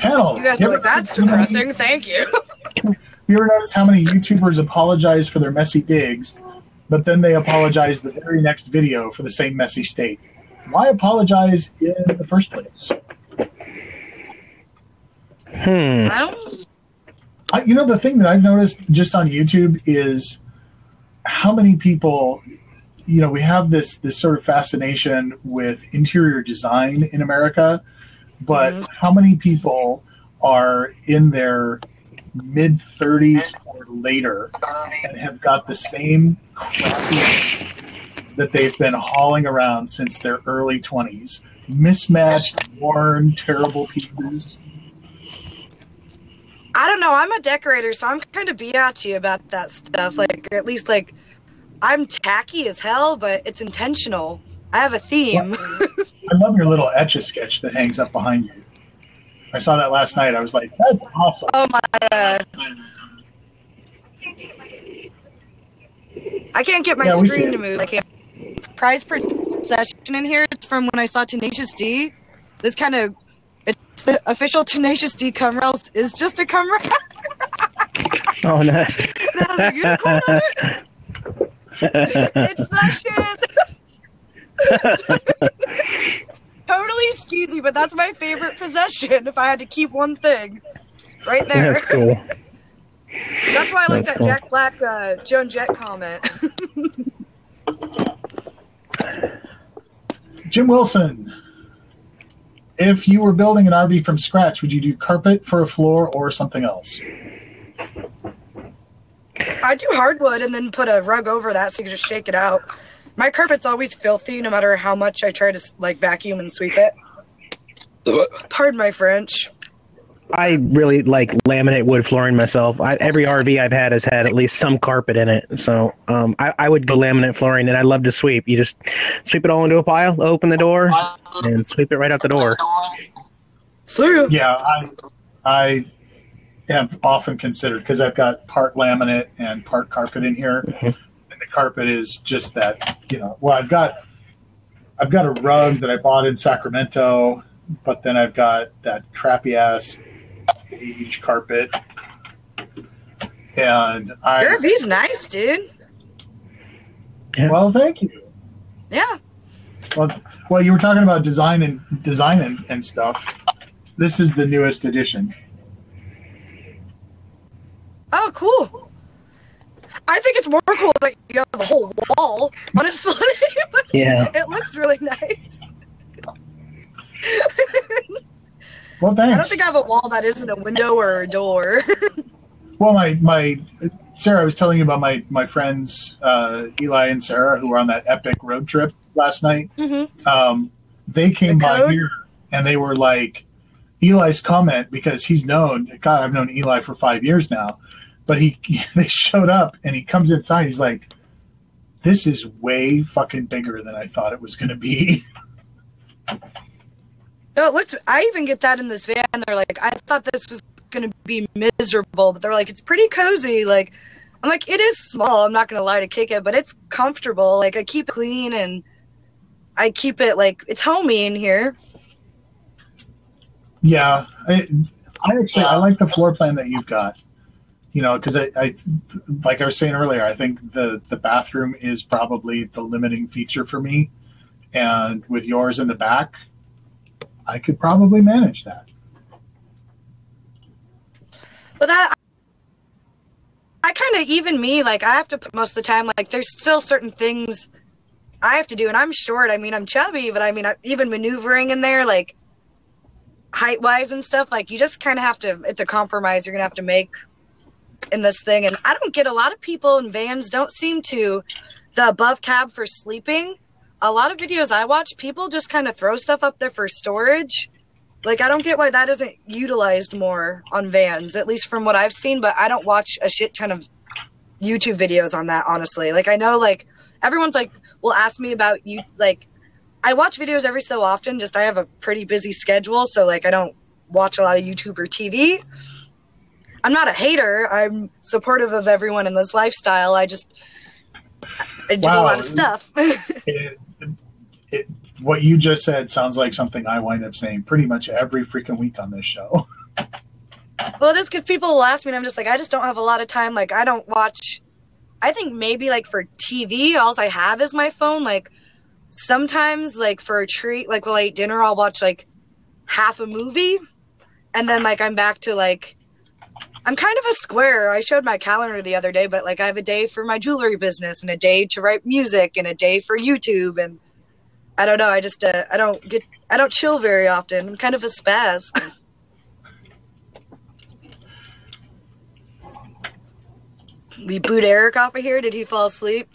Panel. You guys are like, that's depressing. Thank you. You ever notice how many YouTubers apologize for their messy digs, but then they apologize the very next video for the same messy state? Why apologize in the first place? You know, the thing that I've noticed just on YouTube is how many people, you know, we have this sort of fascination with interior design in America, but how many people are in their mid-30s or later and have got the same crappy that they've been hauling around since their early 20s? Mismatched, worn, terrible pieces. I don't know. I'm a decorator, so I'm kind of biatchy about that stuff. Like, or at least, like, I'm tacky as hell, but it's intentional. I have a theme. I love your little Etch-a-Sketch that hangs up behind you. I saw that last night. I was like, that's awesome. Oh, my God. I can't get my screen to move. I can't. Prize per session in here. It's from when I saw Tenacious D. This kind of... The official Tenacious D cum rails is just a cum rail. Oh, no. That has a unicorn on it. It's that shit. Totally skeezy, but that's my favorite possession if I had to keep one thing. Right there. That's cool. That's why I like that cool. Jack Black Joan Jett comment. Jim Wilson. If you were building an RV from scratch, would you do carpet for a floor or something else? I do hardwood and then put a rug over that so you can just shake it out. My carpet's always filthy no matter how much I try to like vacuum and sweep it. Pardon my French. I really like laminate wood flooring myself. Every RV I've had has had at least some carpet in it. So I would go laminate flooring, and I love to sweep. You just sweep it all into a pile, open the door, and sweep it right out the door. Yeah, I have often considered, because I've got part laminate and part carpet in here, and the carpet is just that, you know. Well, I've got a rug that I bought in Sacramento, but then I've got that crappy ass beige carpet, and your RV's nice, dude. Yeah. Well, thank you. Yeah. Well, you were talking about design and stuff. This is the newest edition. Oh, cool. I think it's more cool that you have a whole wall, honestly. Yeah. It looks really nice. Well, thanks. I don't think I have a wall that isn't a window or a door. Well, my Sarah, I was telling you about my friends Eli and Sarah, who were on that epic road trip last night. Mm-hmm. They came by here and they were like, Eli's comment, because he's known, God, I've known Eli for 5 years now, but they showed up and he comes inside. He's like, this is way fucking bigger than I thought it was going to be. No, it looks. I even get that in this van. They're like, I thought this was going to be miserable, but they're like, it's pretty cozy. Like, I'm like, it is small. I'm not going to lie to kick it, but it's comfortable. Like, I keep it clean and I keep it like it's homey in here. Yeah, I like the floor plan that you've got. You know, because I like I was saying earlier, I think the bathroom is probably the limiting feature for me, and with yours in the back, I could probably manage that. But I kind of, even me, like, I have to put most of the time, like, there's still certain things I have to do, and I'm short. I mean, I'm chubby, but I mean, even maneuvering in there, like, height-wise and stuff, like, you just kind of have to, it's a compromise you're going to have to make in this thing. And I don't get, a lot of people in vans don't seem to, the above cab for sleeping, a lot of videos I watch, people just kind of throw stuff up there for storage. Like, I don't get why that isn't utilized more on vans, at least from what I've seen, but I don't watch a shit ton of YouTube videos on that, honestly. Like, I know, like, everyone's, like, will ask me about you, like, I watch videos every so often, just I have a pretty busy schedule, so, like, I don't watch a lot of YouTube or TV. I'm not a hater. I'm supportive of everyone in this lifestyle. I do a lot of stuff. What you just said sounds like something I wind up saying pretty much every freaking week on this show. Well, it is because people will ask me, and I'm just like, I just don't have a lot of time. Like, I don't watch. I think maybe like for TV, all I have is my phone. Like sometimes, like for a treat, like while I eat dinner, I'll watch like half a movie, and then like I'm back to like. I'm kind of a square. I showed my calendar the other day, but like I have a day for my jewelry business and a day to write music and a day for YouTube. And I don't know. I just, I don't chill very often. I'm kind of a spaz. We boot Eric off of here. Did he fall asleep?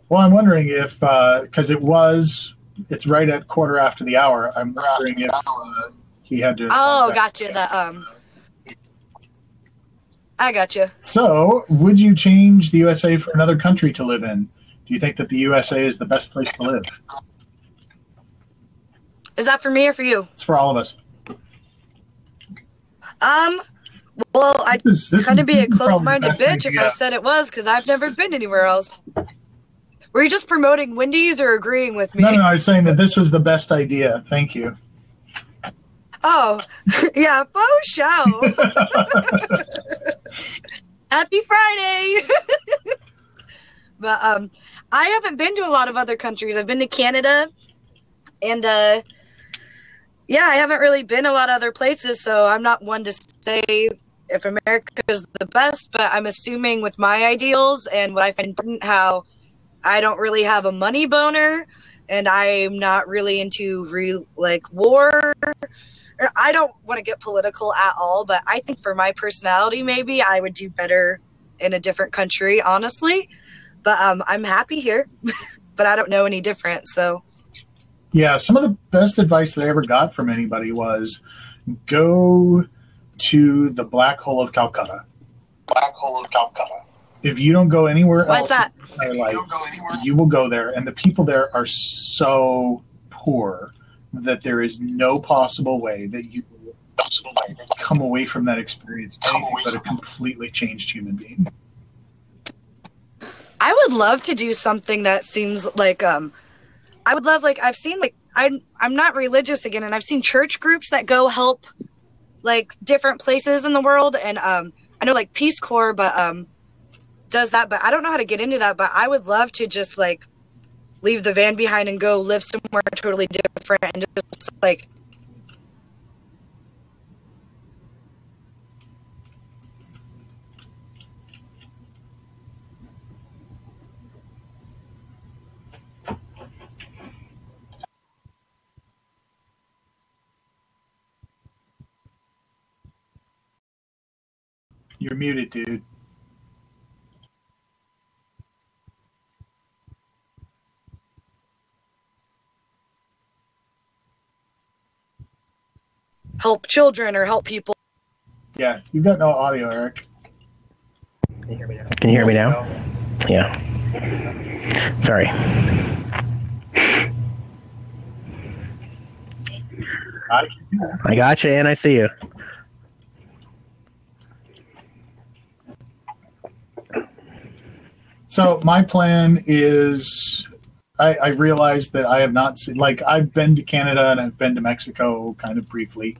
Well, I'm wondering if, because it's right at quarter after the hour. I'm wondering if he had to. Oh, gotcha. I gotcha. So, would you change the USA for another country to live in? Do you think that the USA is the best place to live? Is that for me or for you? It's for all of us. Well, I'd kind of be a close-minded bitch if I said it was, because I've never been anywhere else. Were you just promoting Wendy's or agreeing with me? No, I was saying that this was the best idea. Thank you. Oh, yeah, faux show. Happy Friday. But I haven't been to a lot of other countries. I've been to Canada, and yeah, I haven't really been a lot of other places, so I'm not one to say if America is the best, but I'm assuming with my ideals and what I find important, how I don't really have a money boner, and I'm not really into war. I don't want to get political at all, but I think for my personality, maybe I would do better in a different country, honestly. But I'm happy here, but I don't know any different. So, yeah, some of the best advice that I ever got from anybody was go to the Black Hole of Calcutta. Black Hole of Calcutta. If you don't go anywhere else in your life, you will go there, and the people there are so poor that there is no possible way that you will come away from that experience anything but a completely changed human being. I would love to do something that seems like I would love, like, I've seen, like, I'm not religious again, and I've seen church groups that go help like different places in the world, and I know like Peace Corps does that, but I don't know how to get into that. But I would love to just like leave the van behind and go live somewhere totally different and just like You're muted, dude. help children or help people. Yeah, you've got no audio, Eric. Can you hear me now? Yeah. Sorry. I got you, and I see you. So my plan is, I realized that I have not seen, like, I've been to Canada and I've been to Mexico kind of briefly,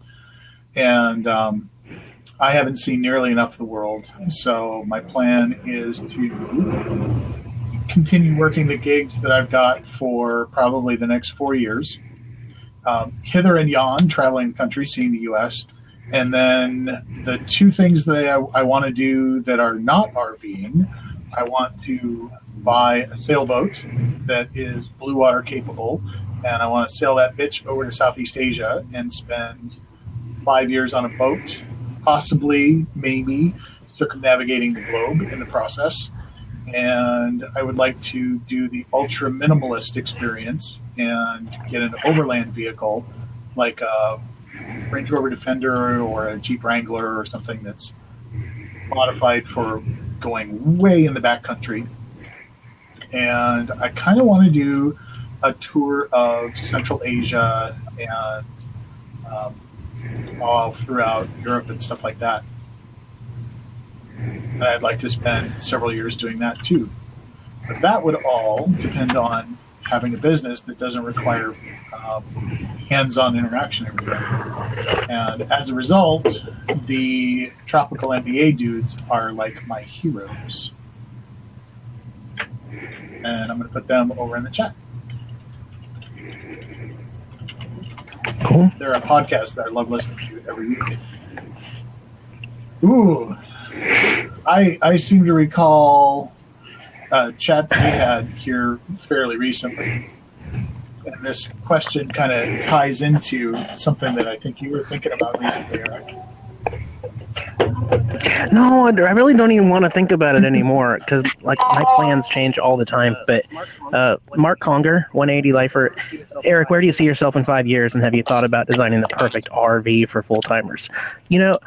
and I haven't seen nearly enough of the world. So my plan is to continue working the gigs that I've got for probably the next 4 years, hither and yon, traveling the country, seeing the U.S., and then the two things that I want to do that are not RVing. I want to buy a sailboat that is blue water capable, and I want to sail that bitch over to Southeast Asia and spend 5 years on a boat, possibly, maybe, circumnavigating the globe in the process. And I would like to do the ultra minimalist experience and get an overland vehicle like a Range Rover Defender or a Jeep Wrangler or something that's modified for going way in the backcountry. And I kind of want to do a tour of Central Asia and all throughout Europe and stuff like that. And I'd like to spend several years doing that too. But that would all depend on having a business that doesn't require hands-on interaction every day. And as a result, the tropical MBA dudes are like my heroes. And I'm going to put them over in the chat. Cool. They're a podcast that I love listening to every week. Ooh, I seem to recall a chat that we had here fairly recently. And this question kind of ties into something that I think you were thinking about recently, Eric. No, I really don't even want to think about it anymore because like my plans change all the time. But Mark Conger, 180 Lifer, Eric, where do you see yourself in 5 years, and have you thought about designing the perfect RV for full timers? You know,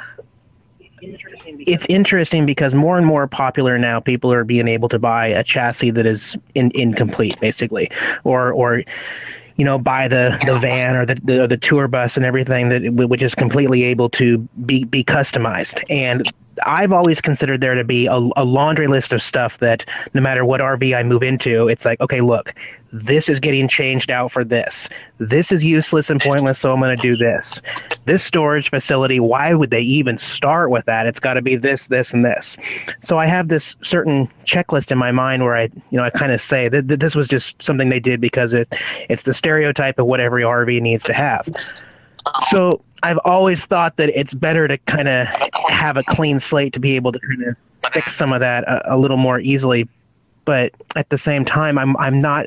it's interesting because more and more popular now. People are being able to buy a chassis that is incomplete, basically, or you know, buy the van or the tour bus and everything which is completely able to be customized. And I've always considered there to be a laundry list of stuff that no matter what RV I move into, it's like, okay, look, this is getting changed out for this. This is useless and pointless, so I'm going to do this. This storage facility, why would they even start with that? It's got to be this, this, and this. So I have this certain checklist in my mind where I kind of say that this was just something they did because it's the stereotype of what every RV needs to have. So I've always thought that it's better to kind of have a clean slate to be able to kind of fix some of that a little more easily. But at the same time, I'm not.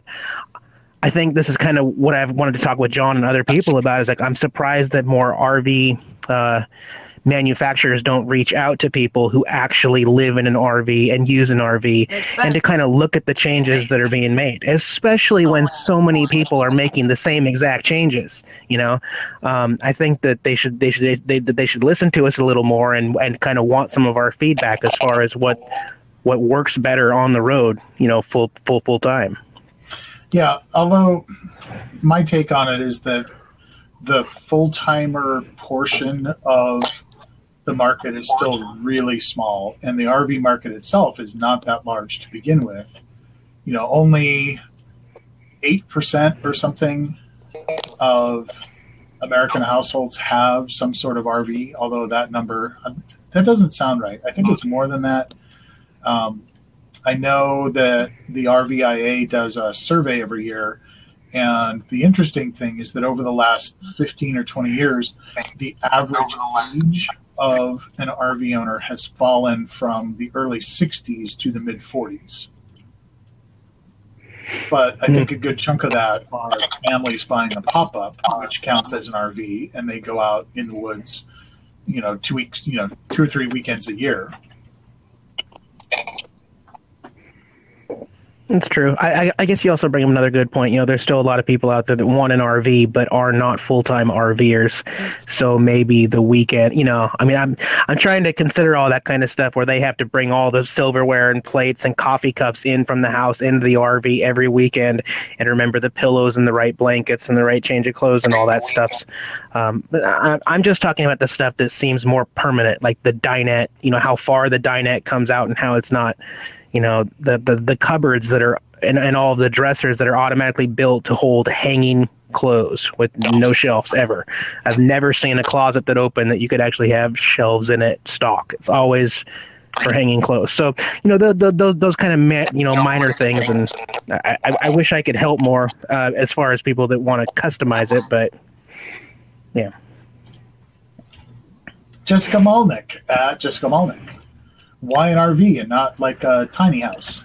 I think this is kind of what I've wanted to talk with John and other people about. Is like I'm surprised that more RV manufacturers don't reach out to people who actually live in an RV and use an RV and to kind of look at the changes that are being made, especially when so many people are making the same exact changes. You know, I think that they should listen to us a little more and kind of want some of our feedback as far as what works better on the road, you know, full time. Yeah, although my take on it is that the full-timer portion of the market is still really small, and the RV market itself is not that large to begin with. You know, only 8% or something of American households have some sort of RV, although that number, that doesn't sound right. I think it's more than that. I know that the RVIA does a survey every year, and the interesting thing is that over the last 15 or 20 years, the average age of an RV owner has fallen from the early 60s to the mid 40s. But I think a good chunk of that are families buying a pop-up, which counts as an RV, and they go out in the woods, 2 or 3 weekends a year. It's true. I guess you also bring up another good point. You know, there's still a lot of people out there that want an RV but are not full-time RVers. So maybe the weekend, I mean, I'm trying to consider all that kind of stuff where they have to bring all the silverware and plates and coffee cups in from the house into the RV every weekend, and remember the pillows and the right blankets and the right change of clothes and all that stuff. But I'm just talking about the stuff that seems more permanent, like the dinette. How far the dinette comes out and how it's not. The cupboards that are and all of the dressers that are automatically built to hold hanging clothes with no shelves ever. I've never seen a closet that opened that you could actually have shelves in it stock. It's always for hanging clothes. So, those kind of minor things, and I wish I could help more as far as people that want to customize it, but yeah. Jessica Malnick. Why an RV and not like a tiny house?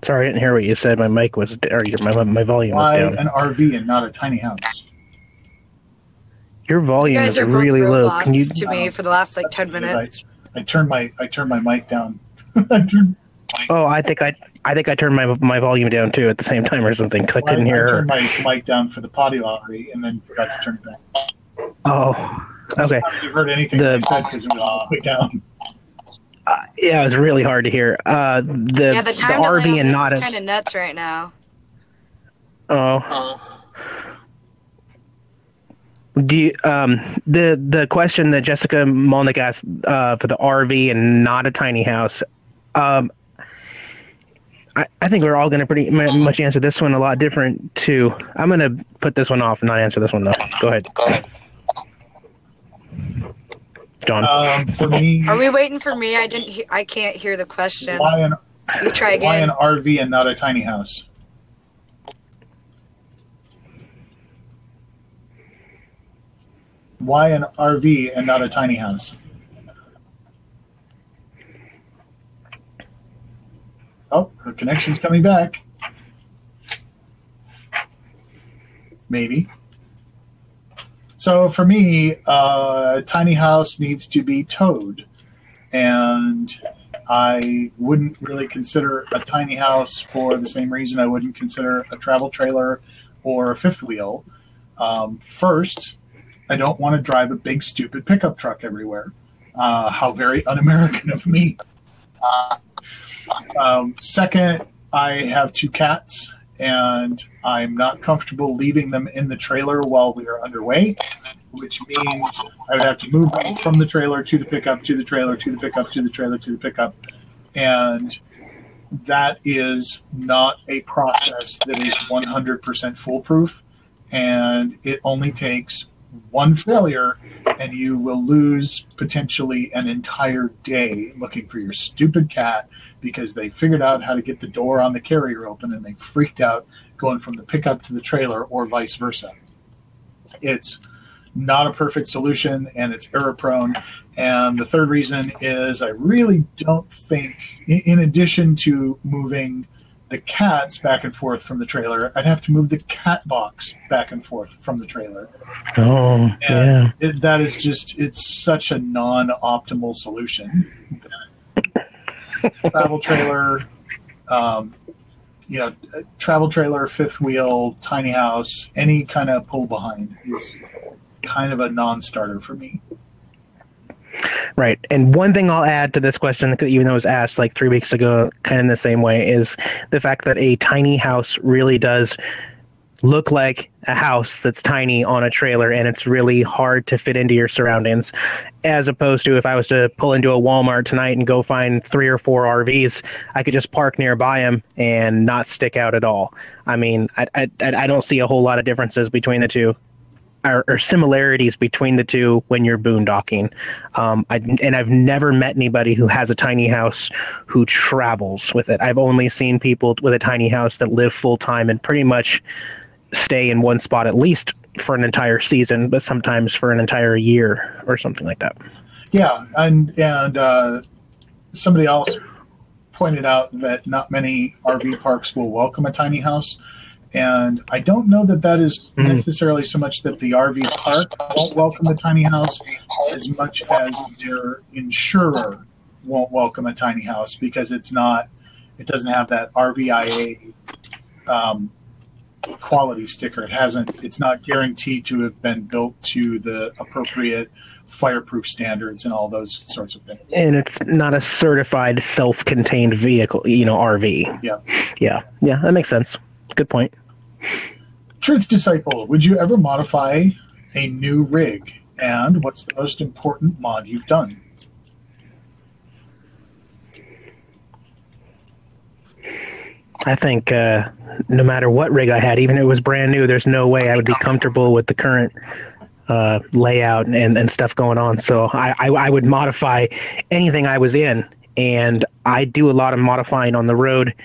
Sorry, I didn't hear what you said. My mic was, or my volume was down. Why an RV and not a tiny house? Your volume is really low. Can you? To me for the last 10 minutes. I turned my mic down. Oh, I think I turned my volume down too at the same time or something because I couldn't hear her. I turned my mic down for the potty lottery and then forgot to turn it back. Oh, okay. You heard anything that I said because it was all the way down. Yeah, it was really hard to hear. The time the RV and not is kind of nuts right now. Oh. Do you, the question that Jessica Molnick asked for the RV and not a tiny house, I think we're all going to pretty much answer this one a lot different too. I'm going to put this one off and not answer this one though. Go ahead. John. For me, Are we waiting for me? I can't hear the question. You try again. Why an RV and not a tiny house? Why an RV and not a tiny house? Oh, her connection's coming back. Maybe. So for me, a tiny house needs to be towed. And I wouldn't really consider a tiny house for the same reason I wouldn't consider a travel trailer or a fifth wheel. First, I don't want to drive a big, stupid pickup truck everywhere. How very un-American of me. Second, I have 2 cats, and I'm not comfortable leaving them in the trailer while we are underway, which means I would have to move them from the trailer to the pickup, to the trailer, to the pickup, to the trailer, to the pickup. And that is not a process that is 100% foolproof, and it only takes one failure and you will lose potentially an entire day looking for your stupid cat because they figured out how to get the door on the carrier open and they freaked out going from the pickup to the trailer or vice versa. It's not a perfect solution and it's error prone. And the third reason is I really don't think, in addition to moving the cats back and forth from the trailer, I'd have to move the cat box back and forth from the trailer. Oh, and yeah. That is just, it's such a non-optimal solution. Travel trailer, travel trailer, fifth wheel, tiny house, any kind of pull behind is kind of a non-starter for me. Right. And one thing I'll add to this question, even though it was asked like 3 weeks ago, kind of in the same way, is the fact that a tiny house really does look like a house that's tiny on a trailer, and it's really hard to fit into your surroundings, as opposed to if I was to pull into a Walmart tonight and go find 3 or 4 RVs, I could just park nearby them and not stick out at all. I mean, I don't see a whole lot of differences between the two. Or similarities between the two when you're boondocking. I've never met anybody who has a tiny house who travels with it. I've only seen people with a tiny house that live full time and pretty much stay in one spot at least for an entire season, but sometimes for an entire year or something like that. Yeah, and somebody else pointed out that not many RV parks will welcome a tiny house. And I don't know that is necessarily so much that the RV park won't welcome the tiny house as much as their insurer won't welcome a tiny house because it doesn't have that RVIA quality sticker. It's not guaranteed to have been built to the appropriate fireproof standards and all those sorts of things. And it's not a certified self-contained vehicle, RV. Yeah, that makes sense. Good point. Truth Disciple, would you ever modify a new rig? And what's the most important mod you've done? I think no matter what rig I had, even if it was brand new, there's no way I would be comfortable with the current layout and stuff going on. So I would modify anything I was in. And I do a lot of modifying on the road.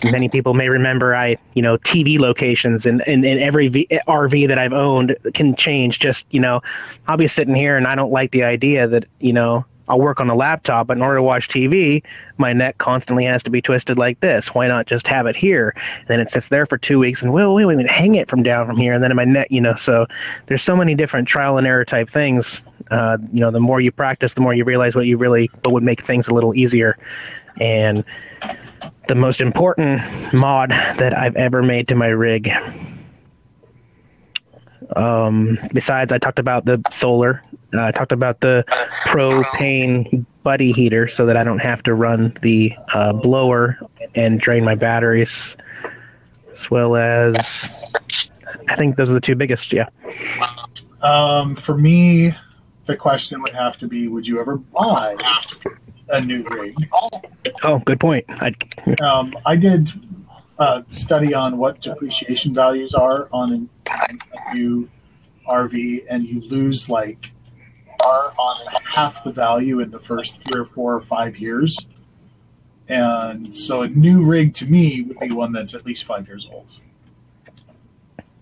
Many people may remember TV locations and every RV that I've owned can change. Just, I'll be sitting here and I don't like the idea that, I'll work on a laptop, but in order to watch TV, my neck constantly has to be twisted like this. Why not just have it here? And then it sits there for 2 weeks and we hang it from here. And then in my neck, so there's so many different trial and error type things. The more you practice, the more you realize what would make things a little easier. And the most important mod that I've ever made to my rig, besides I talked about the solar, I talked about the propane buddy heater so that I don't have to run the blower and drain my batteries, as well as I think those are the 2 biggest, yeah. For me, the question would have to be, would you ever buy a new rig. Oh, good point. I did study on what depreciation values are on a new RV, and you lose like half the value in the first 3 or 4 or 5 years. And so a new rig to me would be one that's at least 5 years old.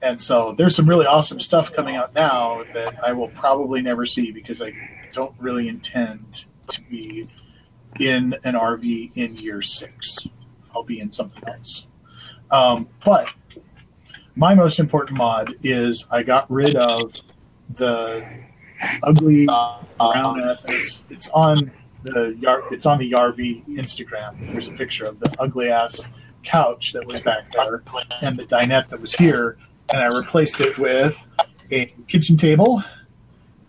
And so there's some really awesome stuff coming out now that I will probably never see because I don't really intend to be in an RV in year 6. I'll be in something else. But my most important mod is I got rid of the ugly brown ass. It's on the Yarvi Instagram. There's a picture of the ugly ass couch that was back there and the dinette that was here, and I replaced it with a kitchen table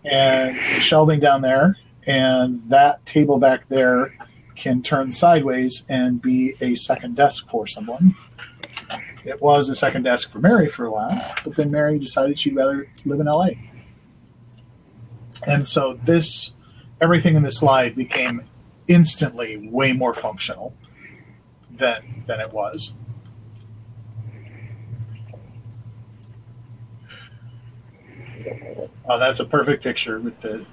and shelving down there, and that table back there can turn sideways and be a second desk for someone. It was a second desk for Mary for a while, but then Mary decided she'd rather live in LA. And so everything in this slide became instantly way more functional than it was. Oh, that's a perfect picture with the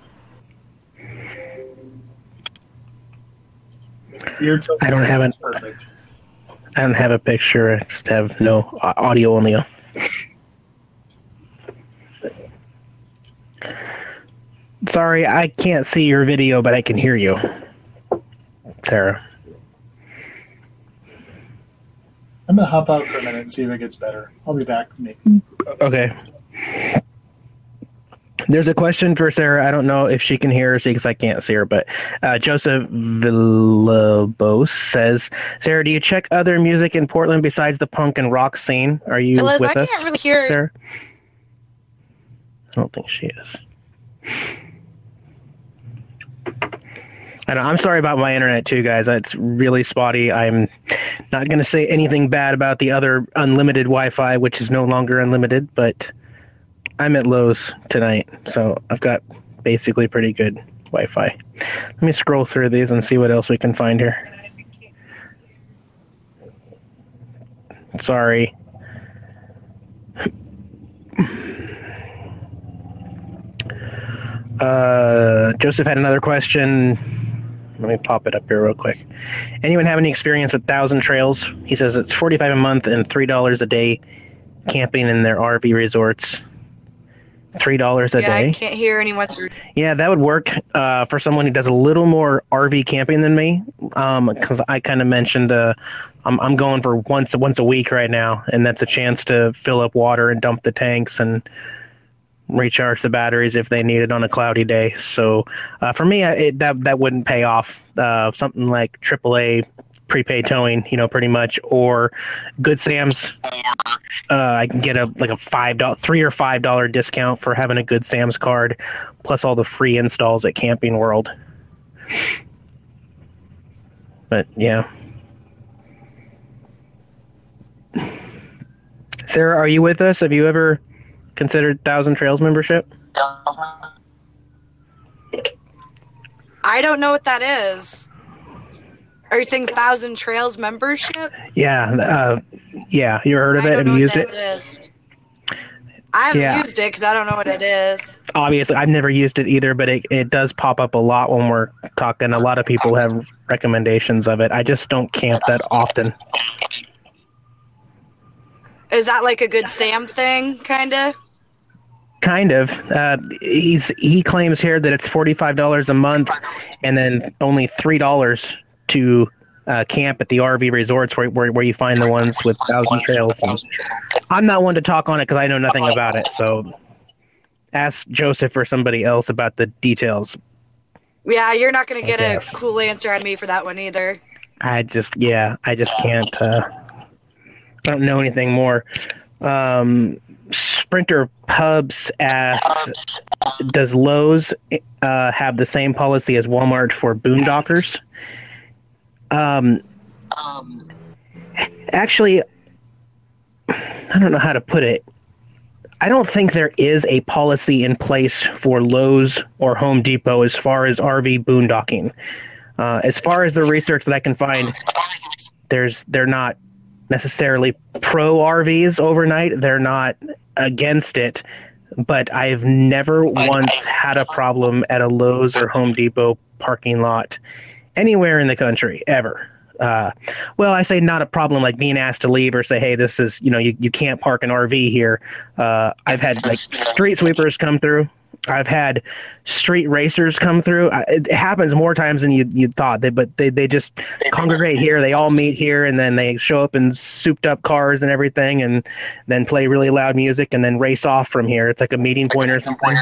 I don't have it. Perfect. I don't have a picture. I just have no audio only. Sorry, I can't see your video, but I can hear you, Sarah. I'm going to hop out for a minute and see if it gets better. I'll be back. Okay. There's a question for Sarah. I don't know if she can hear us because I can't see her, but Joseph Villalobos says, Sarah, do you check other music in Portland besides the punk and rock scene? Are you Liz, with us, I can't really hear Sarah? I don't think she is. I'm sorry about my internet too, guys. It's really spotty. I'm not going to say anything bad about the other unlimited Wi-Fi, which is no longer unlimited, but I'm at Lowe's tonight, so I've got basically pretty good Wi-Fi. Let me scroll through these and see what else we can find here. Sorry. Joseph had another question. Let me pop it up here real quick. Anyone have any experience with Thousand Trails? He says it's $45 a month and $3 a day camping in their RV resorts. $3 a day. I can't hear anyone. Yeah, that would work for someone who does a little more RV camping than me. Because I kind of mentioned I'm going for once a week right now, and that's a chance to fill up water and dump the tanks and recharge the batteries if they need it on a cloudy day. So for me, that wouldn't pay off. Something like AAA prepaid towing, pretty much, or Good Sam's. I can get a $3 or $5 discount for having a Good Sam's card, plus all the free installs at Camping World. But yeah. Sarah, are you with us? Have you ever considered Thousand Trails membership? I don't know what that is. Are you saying Thousand Trails membership? Yeah, yeah. You heard of it? Have you used it? I haven't used it because I don't know what it is. Obviously, I've never used it either, but it does pop up a lot when we're talking. A lot of people have recommendations of it. I just don't camp that often. Is that like a Good Sam thing, kind of? Kind of. He claims here that it's $45 a month, and then only $3 to camp at the RV resorts where you find the ones with Thousand Trails. And I'm not one to talk on it because I know nothing about it. So ask Joseph or somebody else about the details. Yeah, you're not going to get a cool answer on me for that one either. I just can't. Don't know anything more. Sprinter Pubs asks, does Lowe's have the same policy as Walmart for boondockers? Actually, I don't know how to put it. I don't think there is a policy in place for Lowe's or Home Depot as far as RV boondocking. As far as the research that I can find, they're not necessarily pro RVs overnight. They're not against it, but I've never once had a problem at a Lowe's or Home Depot parking lot anywhere in the country ever. Well, I say not a problem like being asked to leave or say, hey, this is, you can't park an RV here. I've had like street sweepers come through. I've had street racers come through. It happens more times than you thought. They just congregate here. They all meet here, and then they show up in souped up cars and everything, and then play really loud music, and then race off from here. It's like a meeting point or something.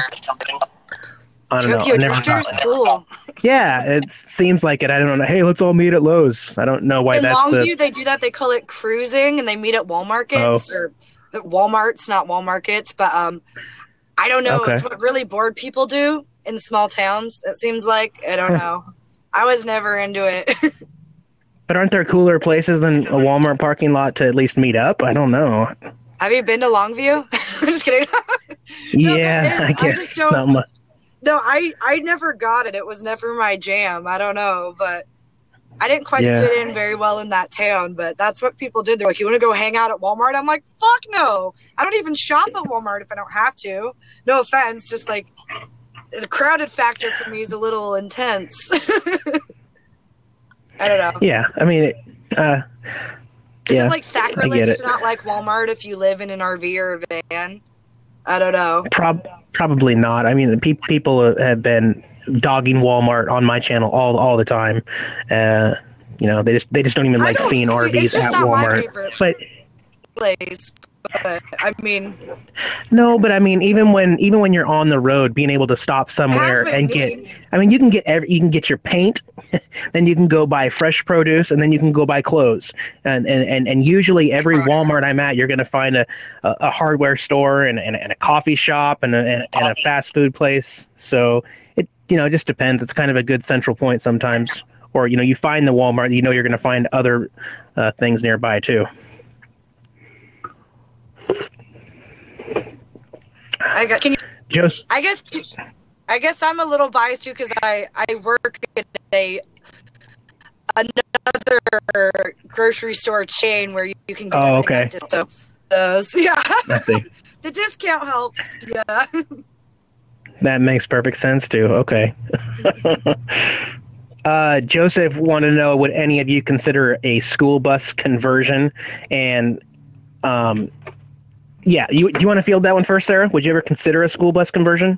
I don't know. Tokyo Drifter's cool. Yeah, it seems like it. I don't know. Hey, let's all meet at Lowe's. I don't know why in that's Longview, they do that. They call it cruising, and they meet at Walmarts or Walmarts, not Walmarkets, but I don't know. Okay. It's what really bored people do in small towns, it seems like. I don't know. I was never into it. But aren't there cooler places than a Walmart parking lot to at least meet up? I don't know. Have you been to Longview? I'm just kidding. Yeah, I guess not much. No, I never got it. It was never my jam. I don't know, but I didn't quite fit in very well in that town, but that's what people did. They're like, you want to go hang out at Walmart? I'm like, fuck no. I don't even shop at Walmart if I don't have to. No offense, just like the crowded factor for me is a little intense. I don't know. Yeah, I mean, is it like sacrilege to not like Walmart if you live in an RV or a van? I don't know. Probably not. I mean, people have been dogging Walmart on my channel all the time. They just don't even like seeing RVs at Walmart. But place. But I mean, no, but I mean, even when you're on the road, being able to stop somewhere and you can get your paint, then you can go buy fresh produce, and then you can go buy clothes, and usually every Walmart I'm at, you're going to find a hardware store and a coffee shop and a fast food place. So it just depends. It's kind of a good central point sometimes, or you find the Walmart, you're going to find other things nearby too. I guess I'm a little biased too because I work at another grocery store chain where you can get okay. So those, yeah. I see. The discount helps. Yeah. That makes perfect sense too. Okay. Joseph wanted to know, would any of you consider a school bus conversion? And yeah, do you want to field that one first, Sarah? Would you ever consider a school bus conversion?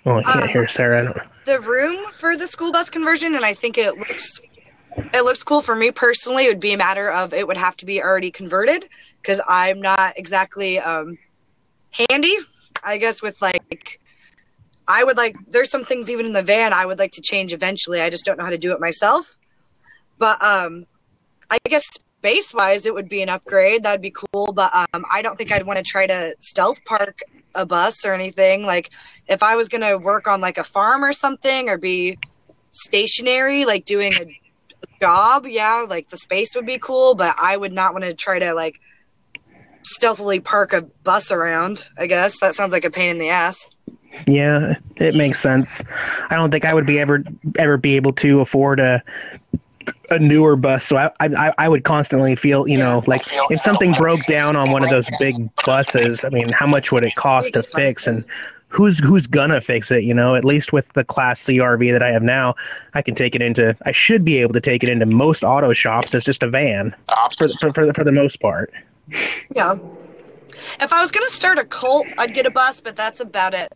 Oh, I can't hear Sarah. The room for the school bus conversion, and I think it looks cool for me personally. It would be a matter of it would have to be already converted because I'm not exactly handy, I guess, with like. I would there's some things even in the van I would like to change eventually. I just don't know how to do it myself. But I guess space-wise, it would be an upgrade. That'd be cool. But I don't think I'd want to try to stealth park a bus or anything. Like if I was going to work on like a farm or something or be stationary, like doing a job, yeah, like the space would be cool. But I would not want to try to like stealthily park a bus around, I guess. That sounds like a pain in the ass. Yeah, it makes sense. I don't think I would be ever be able to afford a newer bus, so I would constantly feel, like if something broke down on one of those big buses, I mean, how much would it cost to fix, and who's gonna fix it? At least with the Class C RV that I have now, I should be able to take it into most auto shops as just a van for the most part. Yeah. If I was gonna start a cult, I'd get a bus, but that's about it.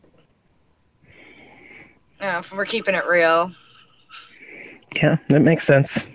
Yeah, if we're keeping it real. Yeah, that makes sense.